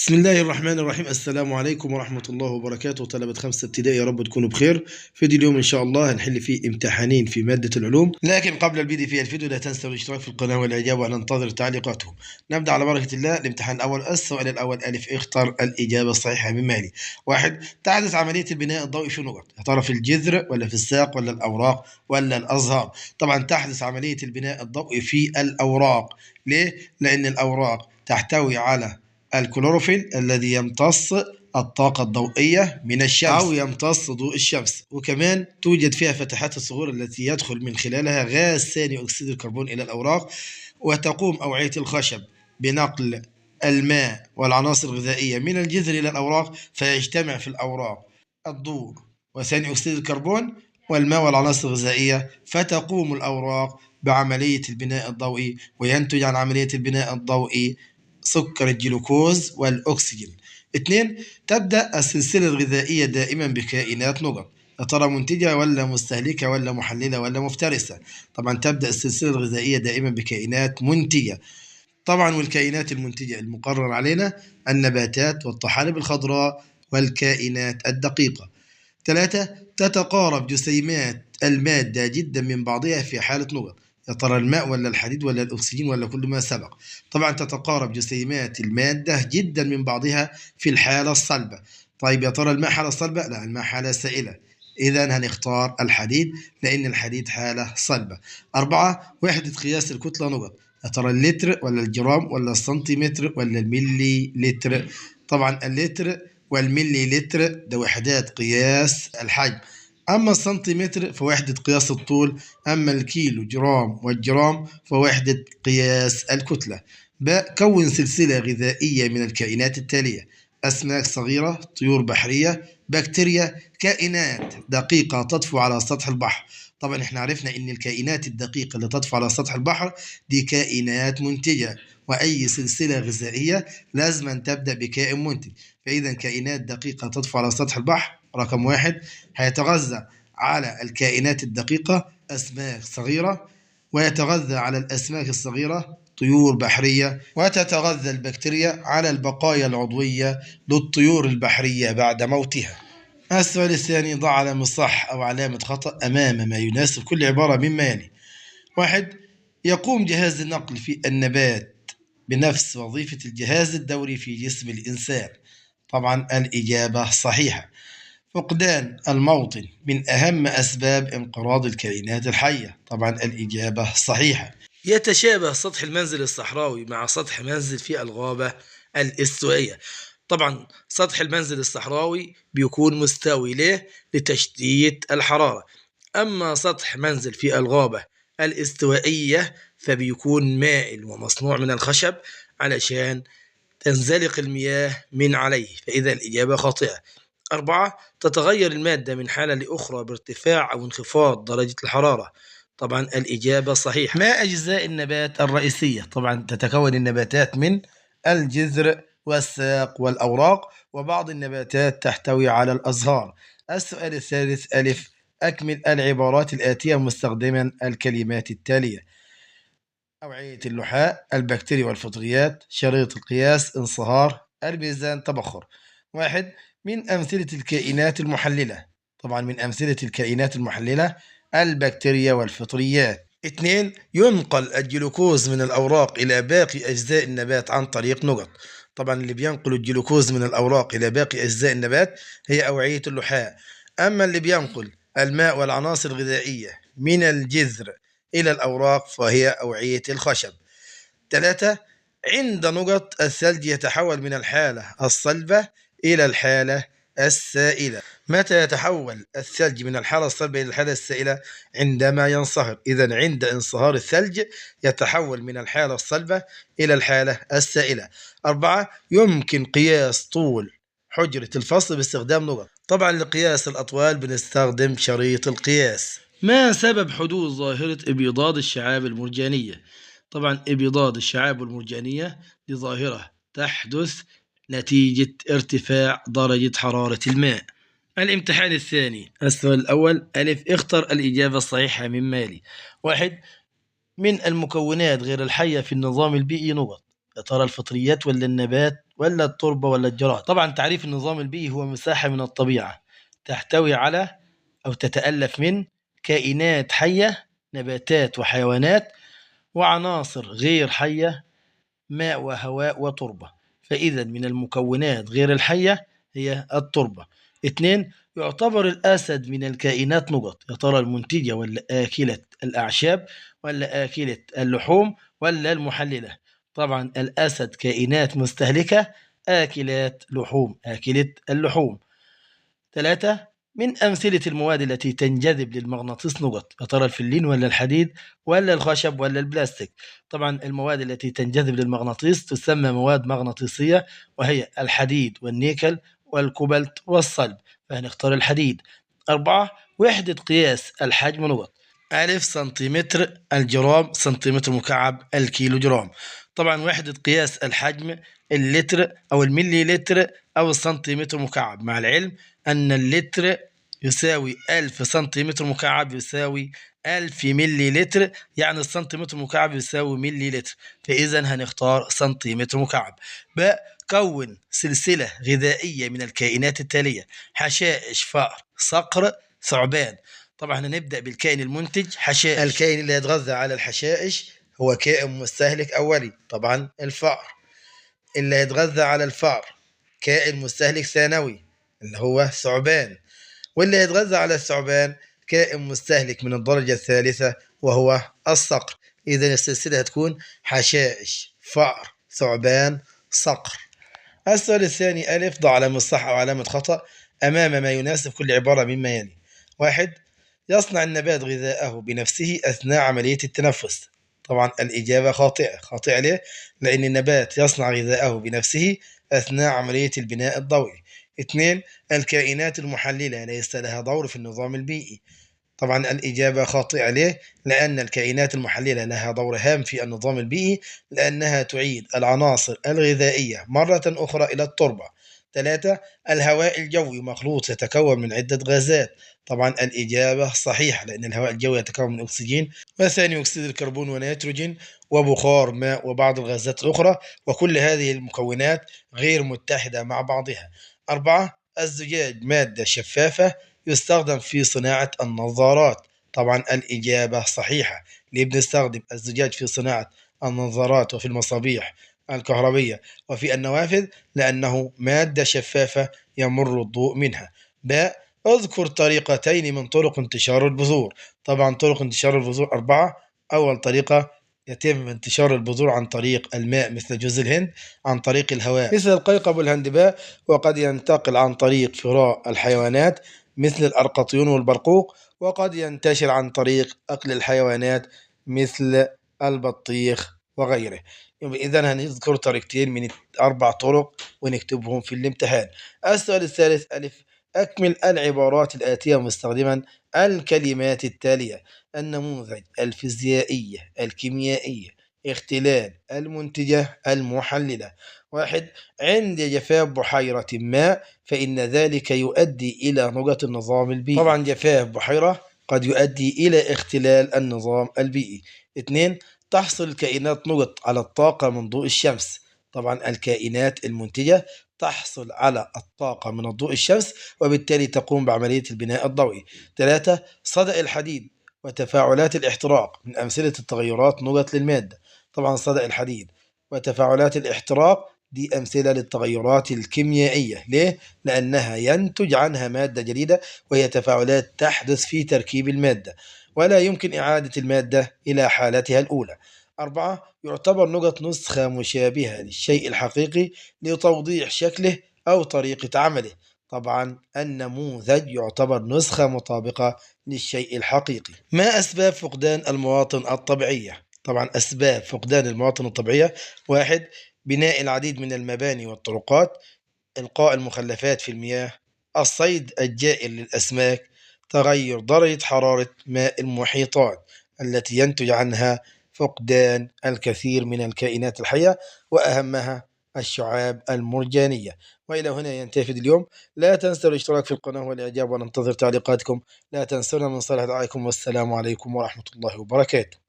بسم الله الرحمن الرحيم. السلام عليكم ورحمة الله وبركاته. طلبة 5 ابتدائي، يا رب تكونوا بخير. فيديو اليوم إن شاء الله هنحل فيه امتحانين في مادة العلوم، لكن قبل البدء في الفيديو لا تنسوا الاشتراك في القناة والإعجاب وننتظر تعليقاتكم. نبدأ على بركة الله. الامتحان الأول، السؤال الأول: ألف، اختر الإجابة الصحيحة من مالي. 1. تحدث عملية البناء الضوئي في نقط، يا ترى في الجذر ولا في الساق ولا الأوراق ولا الأزهار؟ طبعا تحدث عملية البناء الضوئي في الأوراق. ليه؟ لأن الأوراق تحتوي على الكلوروفيل الذي يمتص الطاقة الضوئية من الشمس أو يمتص ضوء الشمس، وكمان توجد فيها فتحات الصغور التي يدخل من خلالها غاز ثاني أكسيد الكربون إلى الأوراق. وتقوم أوعية الخشب بنقل الماء والعناصر الغذائية من الجذر إلى الأوراق، فيجتمع في الأوراق الضوء وثاني أكسيد الكربون والماء والعناصر الغذائية، فتقوم الأوراق بعملية البناء الضوئي، وينتج عن عملية البناء الضوئي سكر الجلوكوز والأكسجين. 2. تبدأ السلسلة الغذائية دائما بكائنات نقط، يا ترى منتجة ولا مستهلكة ولا محللة ولا مفترسة؟ طبعا تبدأ السلسلة الغذائية دائما بكائنات منتجة طبعا، والكائنات المنتجة المقرر علينا النباتات والطحالب الخضراء والكائنات الدقيقة. 3. تتقارب جسيمات المادة جدا من بعضها في حالة نقط، يا ترى الماء ولا الحديد ولا الأكسجين ولا كل ما سبق؟ طبعا تتقارب جسيمات المادة جدا من بعضها في الحالة الصلبة. طيب يا ترى الماء حالة صلبة؟ لا، الماء حالة سائلة، إذا هنختار الحديد لأن الحديد حالة صلبة. 4. وحدة قياس الكتلة نقط، يا ترى اللتر ولا الجرام ولا السنتيمتر ولا الملي لتر؟ طبعا اللتر والملي لتر ده وحدات قياس الحجم، أما السنتيمتر فوحدة قياس الطول، أما الكيلو جرام والجرام فوحدة قياس الكتلة. كون سلسلة غذائية من الكائنات التالية: أسماك صغيرة، طيور بحرية، بكتيريا، كائنات دقيقة تطفو على سطح البحر. طبعا احنا عرفنا ان الكائنات الدقيقة اللي تطفو على سطح البحر دي كائنات منتجة، وأي سلسلة غذائية لازم أن تبدأ بكائن منتج. فإذا كائنات دقيقة تطفو على سطح البحر رقم 1 هيتغذى على الكائنات الدقيقة أسماك صغيرة، ويتغذى على الأسماك الصغيرة طيور بحرية، وتتغذى البكتيريا على البقايا العضوية للطيور البحرية بعد موتها. السؤال الثاني: ضع علامة صح أو علامة خطأ أمام ما يناسب كل عبارة مما يلي. 1. يقوم جهاز النقل في النبات بنفس وظيفة الجهاز الدوري في جسم الإنسان. طبعا الإجابة صحيحة. فقدان الموطن من أهم أسباب انقراض الكائنات الحية. طبعا الإجابة صحيحة. يتشابه سطح المنزل الصحراوي مع سطح منزل في الغابة الاستوائية. طبعا سطح المنزل الصحراوي بيكون مستوي، ليه؟ لتشتيت الحرارة. أما سطح منزل في الغابة الاستوائية فبيكون مائل ومصنوع من الخشب علشان تنزلق المياه من عليه، فإذا الإجابة خاطئة. 4. تتغير المادة من حالة لأخرى بارتفاع أو انخفاض درجة الحرارة. طبعا الإجابة صحيحة. ما أجزاء النبات الرئيسية؟ طبعا تتكون النباتات من الجذر والساق والأوراق، وبعض النباتات تحتوي على الأزهار. السؤال الثالث: ألف، أكمل العبارات الآتية مستخدما الكلمات التالية: أوعية اللحاء، البكتيريا والفطريات، شريط القياس، انصهار، الميزان، تبخر. 1. من أمثلة الكائنات المحللة؟ طبعا من أمثلة الكائنات المحللة البكتيريا والفطريات. 2. ينقل الجلوكوز من الأوراق إلى باقي أجزاء النبات عن طريق نقط. طبعا اللي بينقل الجلوكوز من الأوراق إلى باقي أجزاء النبات هي أوعية اللحاء. أما اللي بينقل الماء والعناصر الغذائية من الجذر إلى الأوراق فهي أوعية الخشب. 3. عند نقط الثلج يتحول من الحالة الصلبة إلى الحالة السائلة. متى يتحول الثلج من الحالة الصلبة إلى الحالة السائلة؟ عندما ينصهر. إذن عند انصهار الثلج يتحول من الحالة الصلبة إلى الحالة السائلة. 4. يمكن قياس طول حجرة الفصل باستخدام نقط. طبعا لقياس الأطوال بنستخدم شريط القياس. ما سبب حدوث ظاهرة ابيضاد الشعاب المرجانية؟ طبعا ابيضاد الشعاب المرجانية دي ظاهرة تحدث نتيجة ارتفاع درجة حرارة الماء. الامتحان الثاني، السؤال الأول: ألف، اختر الإجابة الصحيحة مما يلي. 1. من المكونات غير الحية في النظام البيئي نقط، يا ترى الفطريات ولا النبات ولا التربة ولا الجراد؟ طبعا تعريف النظام البيئي هو مساحة من الطبيعة تحتوي على أو تتألف من كائنات حية، نباتات وحيوانات، وعناصر غير حية، ماء وهواء وتربة. فإذا من المكونات غير الحية هي التربة. 2. يعتبر الأسد من الكائنات نقط، يا ترى المنتجة ولا آكلة الأعشاب ولا آكلة اللحوم ولا المحللة؟ طبعا الأسد كائنات مستهلكة، آكلات لحوم، آكلة اللحوم. 3. من أمثلة المواد التي تنجذب للمغناطيس نقط، يا ترى الفلين ولا الحديد ولا الخشب ولا البلاستيك؟ طبعا المواد التي تنجذب للمغناطيس تسمى مواد مغناطيسية، وهي الحديد والنيكل والكوبالت والصلب، فهنختار الحديد. 4. وحدة قياس الحجم نقط، ألف سنتيمتر، الجرام سنتيمتر مكعب، الكيلو جرام. طبعا وحدة قياس الحجم اللتر أو الملي لتر أو السنتيمتر مكعب، مع العلم أن اللتر يساوي 1000 سنتيمتر مكعب يساوي 1000 ملي لتر، يعني السنتيمتر مكعب يساوي ملي لتر، فإذا هنختار سنتيمتر مكعب. ب. كون سلسلة غذائية من الكائنات التالية: حشائش، فأر، صقر، ثعبان. طبعا هنبدأ بالكائن المنتج حشائش. الكائن اللي يتغذى على الحشائش هو كائن مستهلك أولي، طبعا الفأر. اللي يتغذى على الفأر كائن مستهلك ثانوي اللي هو ثعبان. واللي يتغذى على الثعبان كائن مستهلك من الدرجة الثالثة وهو الصقر. إذا السلسلة هتكون حشائش، فأر، ثعبان، صقر. السؤال الثاني: ألف، ضع علامة صح أو علامة خطأ أمام ما يناسب كل عبارة مما يلي. 1. يصنع النبات غذاءه بنفسه أثناء عملية التنفس. طبعا الإجابة خاطئة. خاطئة ليه؟ لأن النبات يصنع غذاءه بنفسه أثناء عملية البناء الضوئي. 2. الكائنات المحللة ليس لها دور في النظام البيئي. طبعا الإجابة خاطئة ليه؟ لأن الكائنات المحللة لها دور هام في النظام البيئي، لأنها تعيد العناصر الغذائية مرة أخرى إلى التربة. 3. الهواء الجوي مخلوط يتكون من عدة غازات. طبعا الإجابة صحيحة، لأن الهواء الجوي يتكون من أكسجين وثاني أكسيد الكربون ونيتروجين وبخار ماء وبعض الغازات الأخرى، وكل هذه المكونات غير متحدة مع بعضها. 4. الزجاج مادة شفافة يستخدم في صناعة النظارات. طبعا الإجابة صحيحة. ليه بنستخدم الزجاج في صناعة النظارات وفي المصابيح الكهربية وفي النوافذ؟ لأنه مادة شفافة يمر الضوء منها. باء، اذكر طريقتين من طرق انتشار البذور. طبعا طرق انتشار البذور 4. أول طريقة: يتم انتشار البذور عن طريق الماء مثل جوز الهند، عن طريق الهواء مثل القيقب والهندباء، وقد ينتقل عن طريق فراء الحيوانات مثل الأرقطيون والبرقوق، وقد ينتشر عن طريق أكل الحيوانات مثل البطيخ وغيره. إذا هنذكر طريقتين من 4 طرق ونكتبهم في الامتحان. السؤال الثالث: ألف، أكمل العبارات الآتية مستخدما الكلمات التالية: النموذج، الفيزيائية، الكيميائية، اختلال، المنتجة، المحللة. 1. عند جفاف بحيرة ماء فإن ذلك يؤدي إلى نقط النظام البيئي. طبعا جفاف بحيرة قد يؤدي إلى اختلال النظام البيئي. 2. تحصل الكائنات نقط على الطاقة من ضوء الشمس. طبعا الكائنات المنتجة تحصل على الطاقة من الضوء الشمس وبالتالي تقوم بعملية البناء الضوئي. 3. صدأ الحديد وتفاعلات الاحتراق من أمثلة التغيرات نقط للمادة. طبعا صدأ الحديد وتفاعلات الاحتراق دي أمثلة للتغيرات الكيميائية. ليه؟ لأنها ينتج عنها مادة جديدة، وهي تفاعلات تحدث في تركيب المادة ولا يمكن إعادة المادة إلى حالتها الأولى. 4. يعتبر نقط نسخة مشابهة للشيء الحقيقي لتوضيح شكله أو طريقة عمله. طبعا النموذج يعتبر نسخة مطابقة للشيء الحقيقي. ما أسباب فقدان المواطن الطبيعية؟ طبعا أسباب فقدان المواطن الطبيعية: 1. بناء العديد من المباني والطرقات، إلقاء المخلفات في المياه، الصيد الجائر للأسماك، تغير درجة حرارة ماء المحيطات التي ينتج عنها فقدان الكثير من الكائنات الحية وأهمها الشعاب المرجانية. وإلى هنا ينتهي فيديو اليوم. لا تنسوا الاشتراك في القناة والإعجاب، وننتظر تعليقاتكم. لا تنسونا من صالح دعائكم، والسلام عليكم ورحمة الله وبركاته.